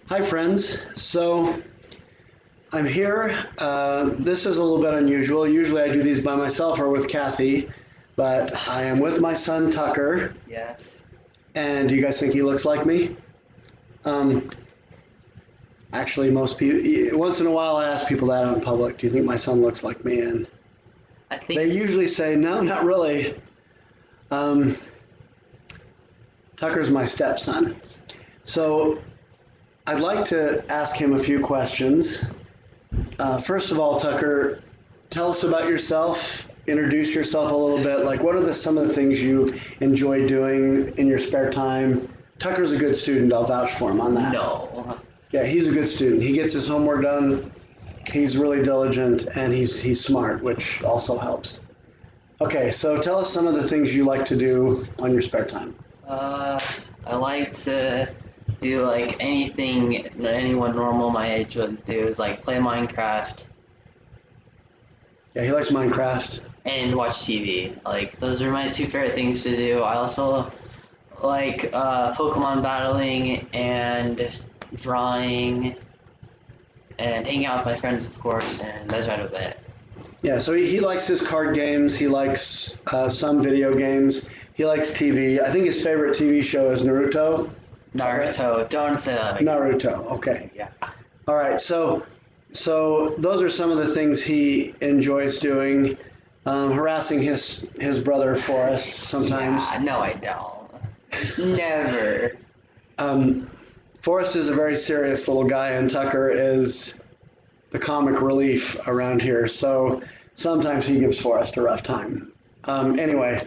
Hi, friends. So I'm here. This is a little bit unusual. Usually I do these by myself or with Kathy, but I am with my son Tucker. Yes. And do you guys think he looks like me? Um, Actually, most people, once in a while I ask people that out in public, do you think my son looks like me? And I they think usually say, no, not really. Um, Tucker's my stepson. So I'd like to ask him a few questions. First of all, Tucker, tell us about yourself. Introduce yourself a little bit. Like, what are some of the things you enjoy doing in your spare time? Tucker's a good student. I'll vouch for him on that. no. Yeah, he's a good student. He gets his homework done. He's really diligent and he's smart, which also helps. Okay, so tell us some of the things you like to do on your spare time. Uh, I like to do like anything that anyone normal my age would do is like play Minecraft Yeah, he likes Minecraft. and watch TV. Like those are my two favorite things to do. I also like Pokemon battling and drawing and hanging out with my friends, of course, and that's right about it. Yeah, so he likes his card games. He likes some video games. He likes TV. I think his favorite TV show is Naruto. Is that right? Naruto, don't say that again. Naruto. Okay. Yeah. All right. So those are some of the things he enjoys doing. Harassing his brother Forrest sometimes. Yeah, no, I don't. Never. Um, Forrest is a very serious little guy, and Tucker is the comic relief around here. So sometimes he gives Forrest a rough time. Anyway,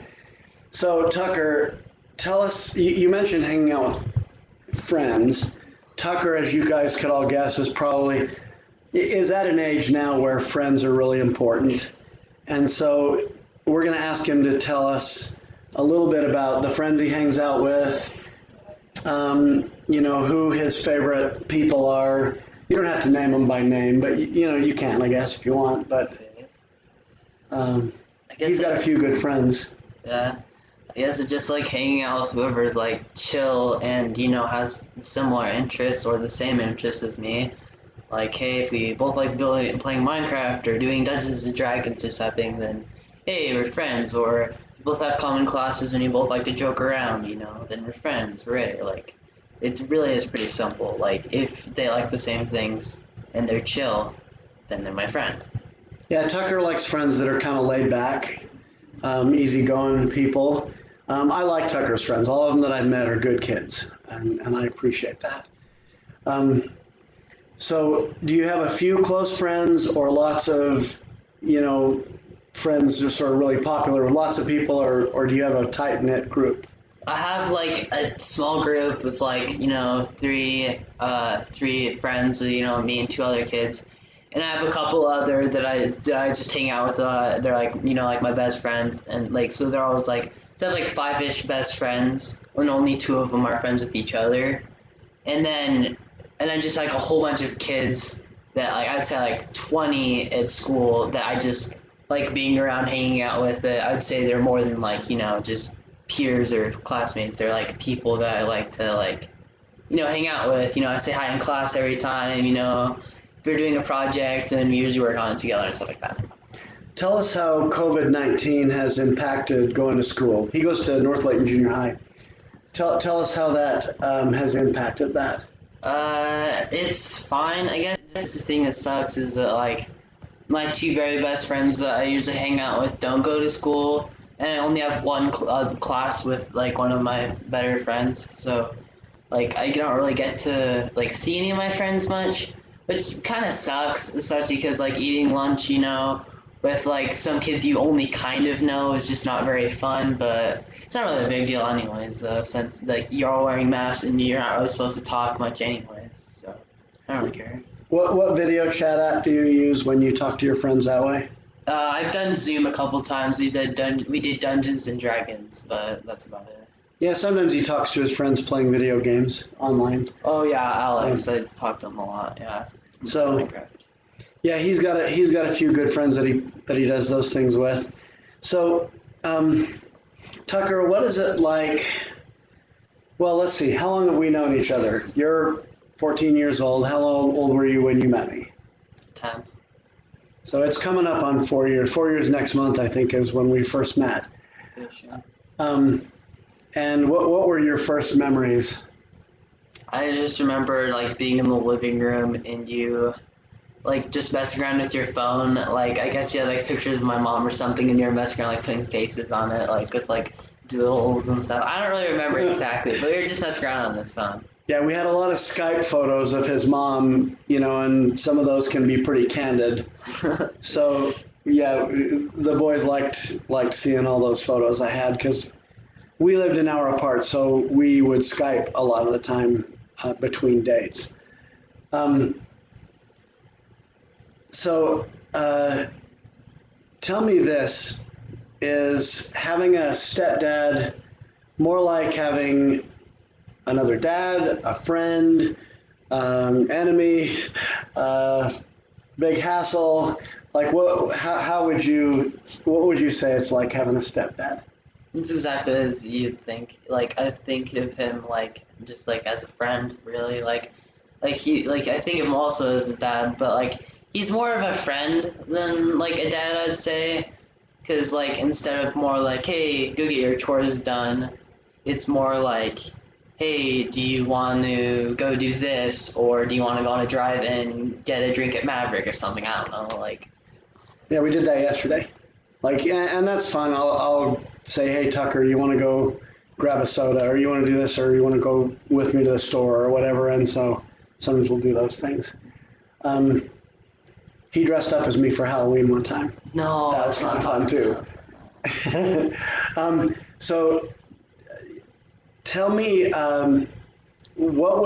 so Tucker, tell us. You mentioned hanging out with friends. Tucker, as you guys could all guess, is at an age now where friends are really important. And so we're going to ask him to tell us a little bit about the friends he hangs out with, who his favorite people are. You don't have to name them by name, but you can, I guess, if you want. But I guess he's got a few good friends. yeah. I guess it's just like hanging out with whoever's like chill and has similar interests or the same interests as me. Like, hey, if we both like playing Minecraft or doing Dungeons and Dragons or something, then hey, we're friends. Or if we both have common classes and you both like to joke around, then we're friends, right? Like, it really is pretty simple. Like, if they like the same things and they're chill, then they're my friend. Yeah, Tucker likes friends that are kind of laid back, easygoing people. I like Tucker's friends. All of them that I've met are good kids, and I appreciate that. Um, so, do you have a few close friends or lots of, you know, friends just sort of really popular with lots of people, or do you have a tight knit group? I have like a small group with like three friends, me and two other kids, and I have a couple other that I just hang out with. They're like like my best friends, and like so they're always like so I have like five-ish best friends, and only two of them are friends with each other, and then just like a whole bunch of kids that like I'd say like 20 at school that I just like being around, hanging out with. That I'd say they're more than like just peers or classmates. They're like people that I like to like hang out with. I say hi in class every time. If we're doing a project, and we usually work on it together and stuff like that. Tell us how COVID-19 has impacted going to school. He goes to North Layton Junior High. Tell us how that has impacted that. It's fine. I guess the thing that sucks is that like my two very best friends that I usually hang out with don't go to school, and I only have one class with like one of my better friends. So like I don't really get to like see any of my friends much, which kind of sucks, especially because like eating lunch, with like some kids you only kind of know is just not very fun. But it's not really a big deal anyways, though, since like you're all wearing masks and you're not really supposed to talk much anyways. So I don't really care. What video chat app do you use when you talk to your friends that way? I've done Zoom a couple times. We did Dungeons and Dragons, but that's about it. Yeah, sometimes he talks to his friends playing video games online. Oh yeah, Alex. Um, I talked to him a lot. Yeah, so Minecraft. yeah, he's got a few good friends that he does those things with. So Tucker, what is it like? Well, let's see. How long have we known each other? You're 14 years old. How old were you when you met me? 10. So it's coming up on 4 years. 4 years next month, I think, is when we first met. Yeah, sure. And what were your first memories? I just remember like being in the living room and you like just messing around with your phone. Like I guess you had like pictures of my mom or something, and you were messing around like putting faces on it, like with like doodles and stuff. I don't really remember exactly, but we were just messing around on this phone. Yeah, we had a lot of Skype photos of his mom, and some of those can be pretty candid. So yeah, the boys liked seeing all those photos I had because we lived an hour apart, so we would Skype a lot of the time between dates. Um, so tell me this: is having a stepdad more like having another dad, a friend, enemy, uh, big hassle? Like what? How would you? What would you say it's like having a stepdad? It's exactly as you'd think. Like I think of him like just like as a friend, really. Like I think of him also as a dad, but like he's more of a friend than like a dad, I'd say. Because like instead of more like, hey, go get your chores done, it's more like, hey, do you want to go do this, or do you want to go on a drive and get a drink at Maverick or something? I don't know. Like, Yeah, we did that yesterday. Like, and that's fun. I'll say, hey Tucker, you want to go grab a soda, or you want to do this, or you want to go with me to the store, or whatever. And so sometimes we'll do those things. Um, he dressed up as me for Halloween one time. no, That was that's kind of not fun too. So tell me, what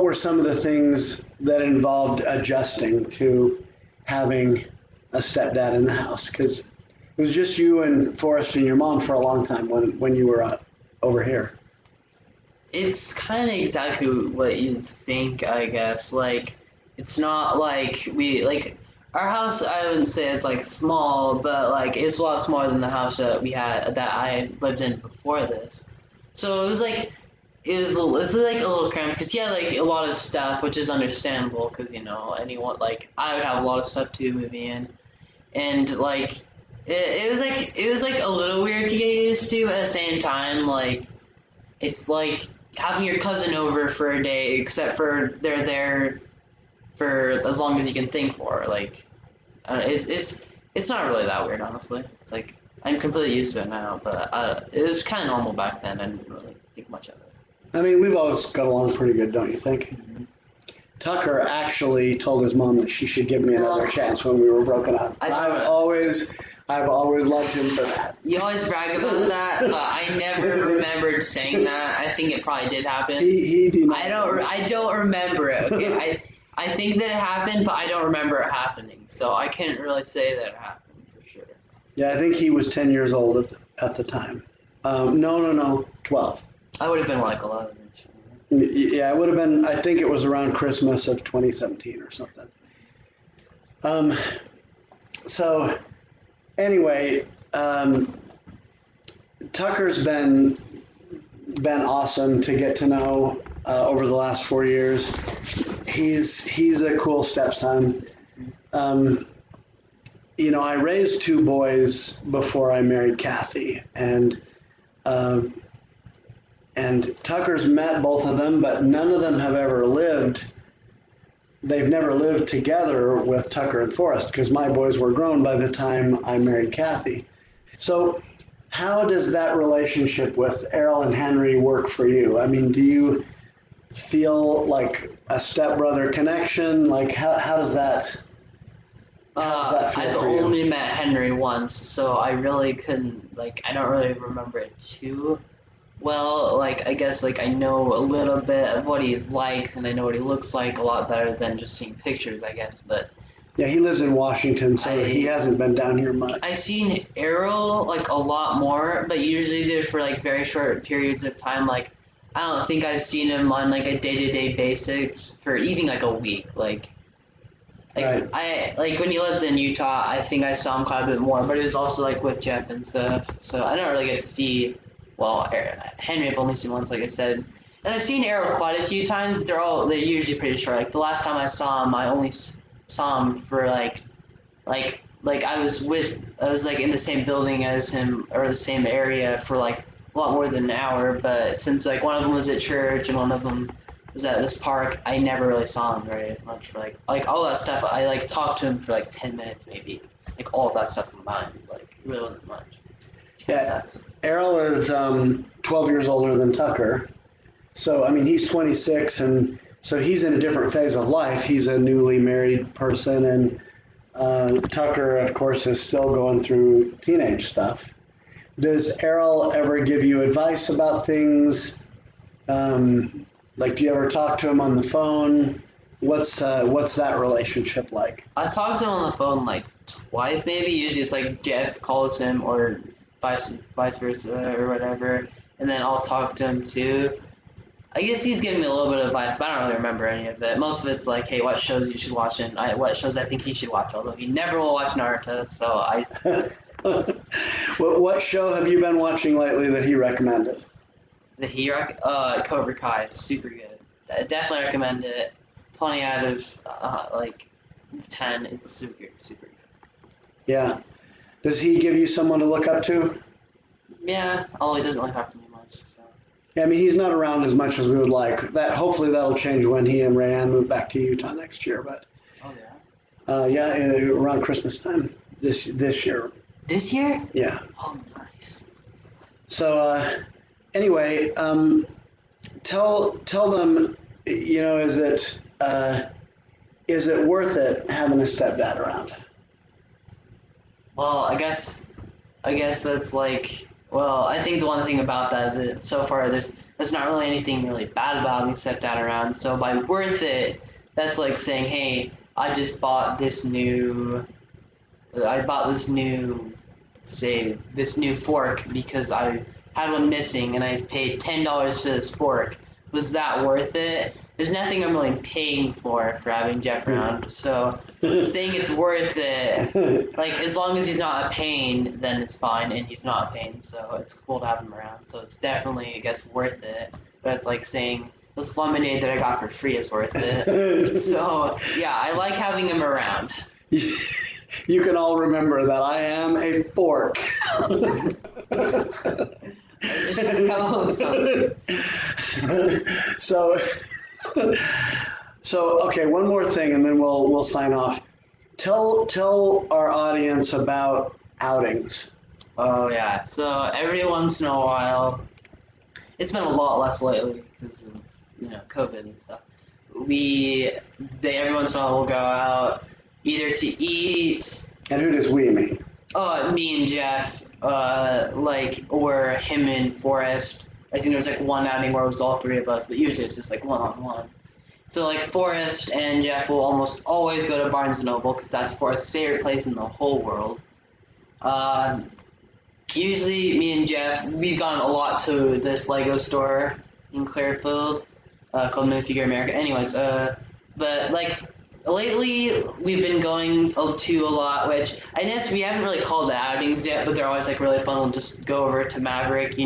were some of the things that involved adjusting to having a stepdad in the house? Because it was just you and Forrest and your mom for a long time when you were over here. It's kind of exactly what you think, I guess. Like, it's not like we like our house. I wouldn't say it's like small, but like it's a lot smaller than the house that we had that I lived in before this. So it was like it's like a little cramped because yeah, like a lot of stuff, which is understandable because anyone like I would have a lot of stuff too moving in, and like it was like a little weird to get used to at the same time. Like it's like having your cousin over for a day, except for they're there for as long as you can think for. Like, it's not really that weird, honestly. It's like I'm completely used to it now, but it was kind of normal back then. I didn't really think much of it. I mean, we've always got along pretty good, don't you think? Mm-hmm. Tucker actually told his mom that she should give me another Well, chance when we were broken up. I I've always loved him for that. You always brag about that, but I never remembered saying that. I think it probably did happen. He did not. I don't remember it. Okay, I think that it happened, but I don't remember it happening. So I can't really say that it happened for sure. Yeah, I think he was 10 years old at the time. No, 12. I would have been like 11. Yeah, it would have been, I think it was around Christmas of 2017 or something. Um, so, anyway, Tucker's been awesome to get to know over the last 4 years. He's a cool stepson. Um, I raised two boys before I married Kathy, um, and Tucker's met both of them, but none of them have ever lived. They've never lived together with Tucker and Forrest because my boys were grown by the time I married Kathy. So, how does that relationship with Errol and Henry work for you? I mean, do you feel like a stepbrother connection? Like, how does that? How does that feel I've for you? only met Henry once, so I really couldn't like. I don't really remember it too well. Like I guess like I know a little bit of what he's like, and I know what he looks like a lot better than just seeing pictures, I guess. But Yeah, he lives in Washington, so he hasn't been down here much. I've seen Arrow like a lot more, but usually they're for like very short periods of time. Like I don't think I've seen him on like a day-to-day basis for even like a week. Like Right. I like when he lived in Utah, I think I saw him quite a bit more, but it was also like with Jeff and stuff. So I don't really get to see. Well, Henry I've only seen once, like I said, And I've seen Errol quite a few times, but they're usually pretty short. Like the last time I saw him, I only saw him for like I was like in the same building as him or the same area for like a lot more than an hour. But since like one of them was at church and one of them was at this park, I never really saw him very much. For like all that stuff, I like talked to him for like 10 minutes maybe. Like all of that stuff combined, like really wasn't much. Kind of Yeah, sucks. Errol is 12 years older than Tucker. So, I mean, he's 26, and so he's in a different phase of life. He's a newly married person, and Tucker, of course, is still going through teenage stuff. Does Errol ever give you advice about things? Like, do you ever talk to him on the phone? What's that relationship like? I talked to him on the phone like twice, maybe. Usually it's like Jeff calls him or vice versa or whatever, and then I'll talk to him too. I guess he's giving me a little bit of advice, but I don't really remember any of it. Most of it's like, hey, what shows you should watch and what shows I think he should watch. Although he never will watch Naruto, so I What show have you been watching lately that he recommended? the Cobra Kai, it's super good. I definitely recommend it. 20 out of like 10. It's super super good. Yeah. Does he give you someone to look up to? Yeah, although he doesn't really talk to me much. So. Yeah, I mean, he's not around as much as we would like. That hopefully that'll change when he and Rayanne move back to Utah next year. But Oh yeah. yeah, around Christmas time this year. This year? Yeah. Oh, nice. So anyway, tell them, is it worth it having a stepdad around? Well, I guess that's like, well, I think the one thing about that is that so far there's not really anything really bad about having stepdad around. So by worth it, that's like saying, hey, I bought this new, say, this new fork because I had one missing and I paid $10 for this fork. Was that worth it? There's nothing I'm really paying for having Jeff around. So saying it's worth it, like as long as he's not a pain, then it's fine, and he's not a pain, so it's cool to have him around. So it's definitely, I guess, worth it. But it's like saying this lemonade that I got for free is worth it. So yeah, I like having him around. You can all remember that I am a fork. I just trying to come up with something. so, okay, one more thing, and then we'll sign off. Tell our audience about outings. Oh yeah. So every once in a while, it's been a lot less lately because of COVID and stuff. They every once in a while will go out either to eat. And who does we mean? Me and Jeff, like or him and Forrest. I think there was like one outing where it was all three of us, but usually it's just like one on one. So like Forrest and Jeff will almost always go to Barnes and Noble because that's Forrest's favorite place in the whole world. Uh, Usually, me and Jeff, we've gone a lot to this Lego store in Clearfield called Minifigure America. Anyways, but like lately, we've been going to a lot, which I guess we haven't really called the outings yet, but they're always like really fun. We'll just go over to Maverick,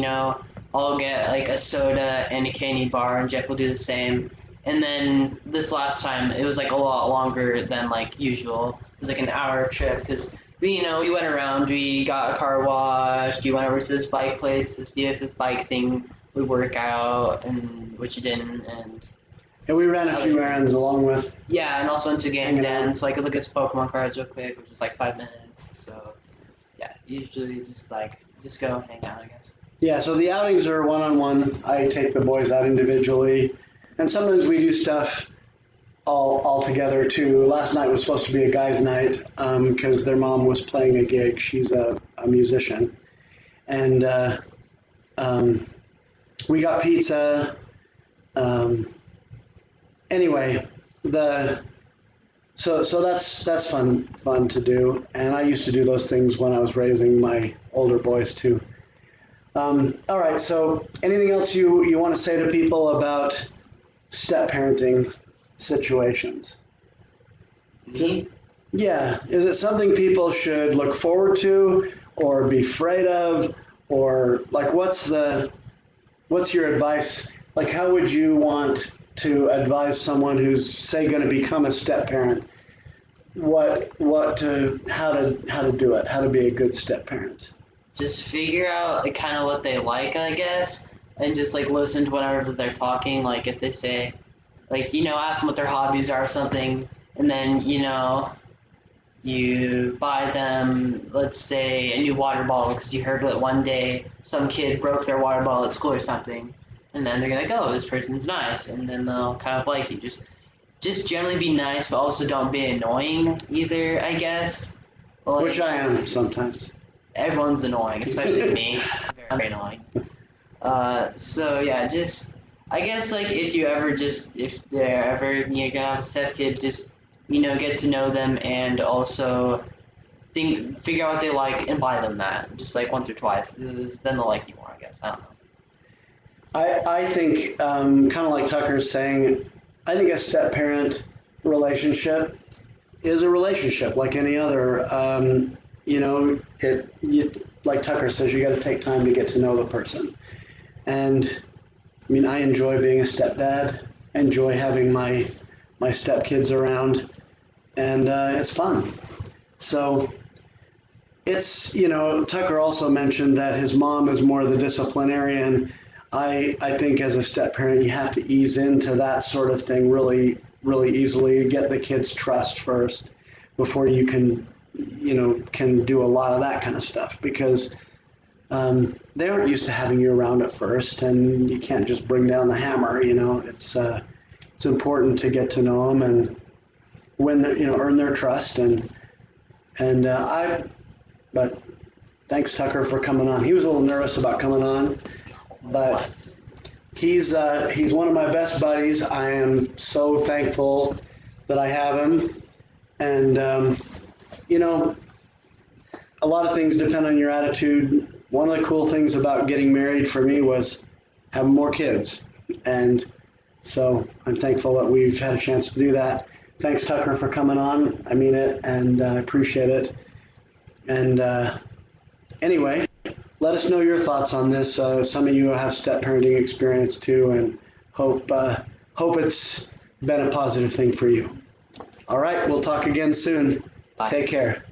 I'll get like a soda and a candy bar, and Jeff will do the same. And then this last time, it was like a lot longer than like usual. It was like an hour trip because we went around, we got a car washed, we went over to this bike place to see if this bike thing would work out, and which it didn't, and And we ran a few errands along with. yeah, and also went to Game Hanging Den, out. so I could look at some Pokemon cards real quick, which was like 5 minutes. So yeah, usually just go hang out, I guess. Yeah, so the outings are one-on-one. I take the boys out individually, and sometimes we do stuff all together too. Last night was supposed to be a guys' night because their mom was playing a gig. She's a musician, and we got pizza. Anyway, so that's fun to do, and I used to do those things when I was raising my older boys too. All right, so anything else you want to say to people about step parenting situations? Me? Yeah, is it something people should look forward to or be afraid of, or like what's your advice like how would you want to advise someone who's say going to become a step parent? What to how to do it? How to be a good step parent? Just figure out like, kind of what they like, I guess, and just like listen to whatever they're talking. Like if they say, like ask them what their hobbies are or something, and then you buy them, let's say, a new water bottle because you heard that one day some kid broke their water bottle at school or something, and then they're like, oh, this person's nice, and then they'll kind of like you. Just generally be nice, but also don't be annoying either, I guess. Like, Which I am sometimes. everyone's annoying, especially me. Very annoying. So yeah, just I guess like if they're ever gonna have a step kid, just get to know them and also figure out what they like and buy them that just like once or twice. Then they'll like you more, I guess. I don't know. I think kind of like Tucker's saying, I think a step parent relationship is a relationship like any other. Like Tucker says, you got to take time to get to know the person. And I mean, I enjoy being a stepdad. I enjoy having my stepkids around, and it's fun. So it's Tucker also mentioned that his mom is more the disciplinarian. I think as a step parent, you have to ease into that sort of thing really easily. Get the kids' trust first before you can do a lot of that kind of stuff because they aren't used to having you around at first, and you can't just bring down the hammer. It's important to get to know them and earn their trust and but thanks Tucker for coming on. He was a little nervous about coming on, but he's one of my best buddies. I am so thankful that I have him, and you know a lot of things depend on your attitude. One of the cool things about getting married for me was having more kids. And so I'm thankful that we've had a chance to do that. Thanks, Tucker, for coming on. I mean it, and I appreciate it. And anyway, let us know your thoughts on this. Some of you have step parenting experience too, and hope it's been a positive thing for you. All right, we'll talk again soon. Bye. Take care.